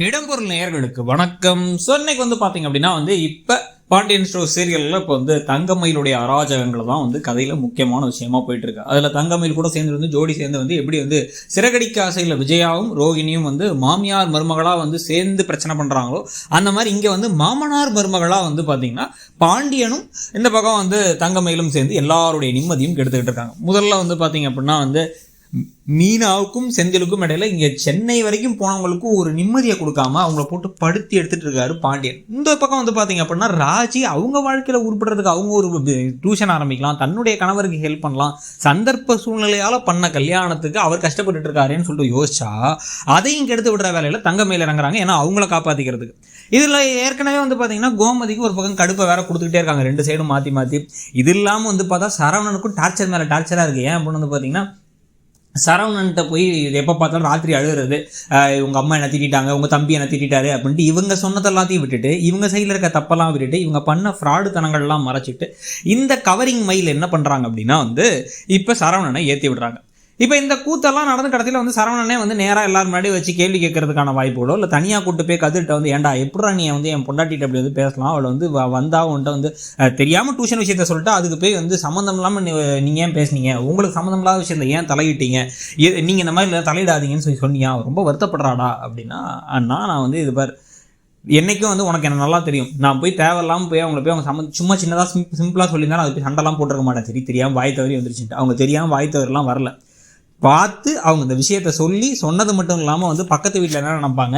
இடம்பொருள் நேயர்களுக்கு வணக்கம். ஸோ இன்னைக்கு பார்த்தீங்க அப்படின்னா இப்போ பாண்டியன் ஸ்டோர் சீரியலில் இப்போ தங்கமயிலுடைய அராஜகங்கள் தான் கதையில் முக்கியமான விஷயமா போயிட்டு இருக்கு. அதில் தங்கமயில் கூட சேர்ந்து ஜோடி சேர்ந்து எப்படி சிறகடிக்க ஆசையில் விஜயாவும் ரோகிணியும் மாமியார் மருமகளாக சேர்ந்து பிரச்சனை பண்ணுறாங்களோ அந்த மாதிரி இங்கே மாமனார் மருமகளாக பார்த்தீங்கன்னா பாண்டியனும் இந்த பக்கம் தங்கமயிலும் சேர்ந்து எல்லாருடைய நிம்மதியும் கெடுத்துக்கிட்டு இருக்காங்க. முதல்ல பார்த்தீங்க அப்படின்னா மீனாவுக்கும் செந்திலுக்கும் இடையில இங்கே சென்னை வரைக்கும் போனவங்களுக்கும் ஒரு நிம்மதியை கொடுக்காம அவங்கள போட்டு படுத்தி எடுத்துட்டு இருக்காரு பாண்டியன். இந்த பக்கம் பார்த்தீங்க அப்படின்னா ராஜி அவங்க வாழ்க்கையில உருப்படுறதுக்கு அவங்க ஒரு டியூஷன் ஆரம்பிக்கலாம், தன்னுடைய கணவருக்கு ஹெல்ப் பண்ணலாம், சந்தர்ப்ப சூழ்நிலையால பண்ண கல்யாணத்துக்கு அவர் கஷ்டப்பட்டு இருக்காருன்னு சொல்லிட்டு யோசிச்சா அதையும் கெடுத்து விடுற வேலையில தங்கமயில் இறங்குறாங்க. ஏன்னா அவங்கள காப்பாத்திக்கிறதுக்கு. இதுல ஏற்கனவே பார்த்தீங்கன்னா கோமதிக்கு ஒரு பக்கம் கடுப்பை வேற கொடுத்துக்கிட்டே இருக்காங்க, ரெண்டு சைடும் மாத்தி. இது இல்லாம பார்த்தா சரவணனுக்கும் டார்ச்சர் மேல டார்ச்சரா இருக்கு. ஏன் அப்படின்னு பார்த்தீங்கன்னா சரவணன்ட்ட போய் எப்போ பார்த்தாலும் ராத்திரி அழுகிறது, உங்கள் அம்மா என்ன திட்டாங்க, உங்கள் தம்பி என்ன திட்டாரு அப்படின்ட்டு இவங்க சொன்னதெல்லாத்தையும் விட்டுட்டு இவங்க சைடில் இருக்க தப்பெல்லாம் விட்டுட்டு இவங்க பண்ண ஃப்ராடு தனங்கள்லாம் மறைச்சிட்டு இந்த கவரிங் மைல் என்ன பண்ணுறாங்க அப்படின்னா இப்போ சரவணனை ஏற்றி விடுறாங்க. இப்போ இந்த கூத்தெல்லாம் நடந்து கடைசியில் சரவணனே நேராக எல்லாரும் முன்னாடி வச்சு கேள்வி கேட்கறதுக்கான வாய்ப்புகளோ இல்லை தனியாக கூட்டு போய் கதிர்கிட்ட ஏன்டா எப்படா நீ என் பொண்டாட்டிகிட்ட அப்படி பேசலாம், அவளை வந்தா உன்ட்ட தெரியாமல் டியூஷன் விஷயத்த சொல்லிட்டு அதுக்கு போய் சம்மந்தம் இல்லாமல் நீங்கள் ஏன் பேசுனீங்க, உங்களுக்கு சம்மந்தம் இல்லாத விஷயத்தில் ஏன் தலையிட்டீங்க, நீங்கள் இந்த மாதிரி தலையிடாதீங்கன்னு சொல்லி சொன்னியா, ரொம்ப வருத்தப்படுறாடா அப்படின்னா நான் இது பார் என்னைக்கும் உனக்கு என்ன நல்லா தெரியும், நான் போய் தேவையில்லாமல் போய் அவங்கள போய் அவங்க சும்மா சின்னதாக சிம்பிளாக சொல்லியிருந்தாலும் அது போய் சண்டைலாம் போட்டிருக்க மாட்டேன். தெரியாமல் வாய் தவறி வந்துருச்சுட்டு அவங்க தெரியாமல் வாய் தவறுலாம் வரல, பார்த்து அவங்க இந்த விஷயத்த சொல்லி சொன்னது மட்டும் இல்லாமல் பக்கத்து வீட்டில் என்ன நினைப்பாங்க,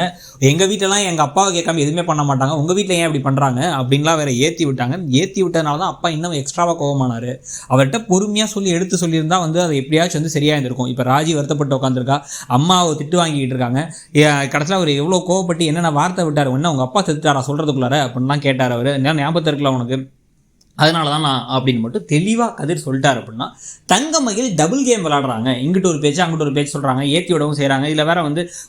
எங்கள் வீட்டிலலாம் எங்கள் அப்பாவை கேட்காம எதுவுமே பண்ண மாட்டாங்க, உங்கள் வீட்டில் ஏன் இப்படி பண்ணுறாங்க அப்படின்லாம் வேற ஏற்றி விட்டாங்க. ஏற்றி விட்டதுனால தான் அப்பா இன்னும் எக்ஸ்ட்ராவாக கோவமானார். அவர்கிட்ட பொறுமையாக சொல்லி எடுத்து சொல்லியிருந்தா அதை எப்படியாச்சும் சரியாக இருந்திருக்கும். இப்போ ராஜி வருத்தப்பட்டு உட்காந்துருக்கா, அம்மாவை திட்டு வாங்கிக்கிட்டு இருக்காங்க. கடைசியில் அவர் எவ்வளோ கோவப்பட்டு என்னென்ன வார்த்தை விட்டார், என்ன உங்கள் அப்பா செத்துட்டாரா சொல்கிறதுக்குள்ளார அப்படின்லாம் கேட்டார். அவர் என்ன ஞாபகத்தில் இருக்கலாம் உனக்கு, அதனால தான் நான் அப்படின்னு மட்டும் தெளிவாக கதிர் சொல்லிட்டார். அப்படின்னா தங்கமயில் டபுள் கேம் விளாடுறாங்க, இங்கிட்ட ஒரு பேச்சு அங்கிட்ட ஒரு பேச்சு சொல்கிறாங்க, ஏற்றி விடவும் செய்கிறாங்க. இதில் வேற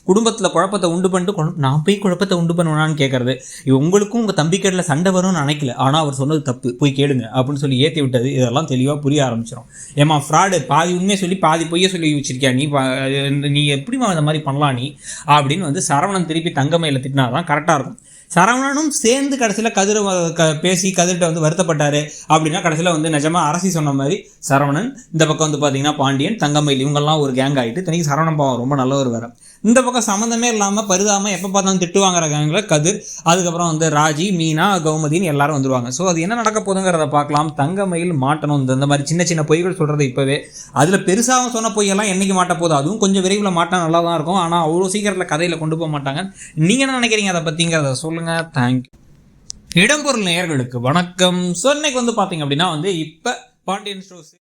குடும்பத்தில் குழப்பத்தை உண்டு பண்ணிட்டு நான் போய் குழப்பத்தை உண்டு பண்ணுவேனான்னு கேட்கறது. உங்களுக்கும் உங்கள் தம்பிக்கடையில் சண்டை வரும்னு நினைக்கல, ஆனால் அவர் சொன்னது தப்பு, போய் கேளுங்க அப்படின்னு சொல்லி ஏற்றி விட்டது. இதெல்லாம் தெளிவாக புரிய ஆரம்பிச்சிடும். ஏமா ஃப்ராடு, பாதி உண்மையை சொல்லி பாதி பொய்யை சொல்லி வச்சிருக்கியா நீ எப்படிமா இந்த மாதிரி பண்ணலாம் நீ அப்படின்னு சரவணன் திருப்பி தங்கமயில திட்டினா தான் கரெக்டாக இருக்கும். சரவணனும் சேர்ந்து கடைசியில் கதிரை பேசி கதிர்கிட்ட வருத்தப்பட்டாரு அப்படின்னா கடைசியில் நிஜமா அரசி சொன்ன மாதிரி சரவணன், இந்த பக்கம் பார்த்தீங்கன்னா பாண்டியன், தங்கமயில் இவங்கெல்லாம் ஒரு கேங் ஆகிட்டு தனிக்கு சரவணன் பாவம் ரொம்ப நல்லவர் வேற. இந்த பக்கம் சம்மந்தமே இல்லாமல் பரிதாமல் எப்போ பார்த்தாலும் திட்டு வாங்குற கேங்கில் கதிர், அதுக்கப்புறம் ராஜி, மீனா, கௌமதின்னு எல்லாரும் வந்துருவாங்க. ஸோ அது என்ன நடக்க போதுங்கிறத பார்க்கலாம். தங்கமயில் மாட்டணும், இந்த மாதிரி சின்ன சின்ன பொய்கள் சொல்கிறது இப்போவே. அதில் பெருசாக சொன்ன பொய்யெல்லாம் என்றைக்கு மாட்ட போதும், அதுவும் கொஞ்சம் விரைவில் மாட்டா நல்லா தான் இருக்கும். ஆனால் அவ்வளோ சீக்கிரத்தில் கதையில் கொண்டு போக மாட்டாங்க. நீங்கள் என்ன நினைக்கிறீங்க அதை பற்றிங்கிறத சொல்லுங்கள். தேங்க்யூ. இடம்பொருள் நேயர்களுக்கு வணக்கம். ஸோ இன்னைக்கு பார்த்தீங்க அப்படின்னா இப்போ பாண்டியன் ஸ்டோர்ஸ்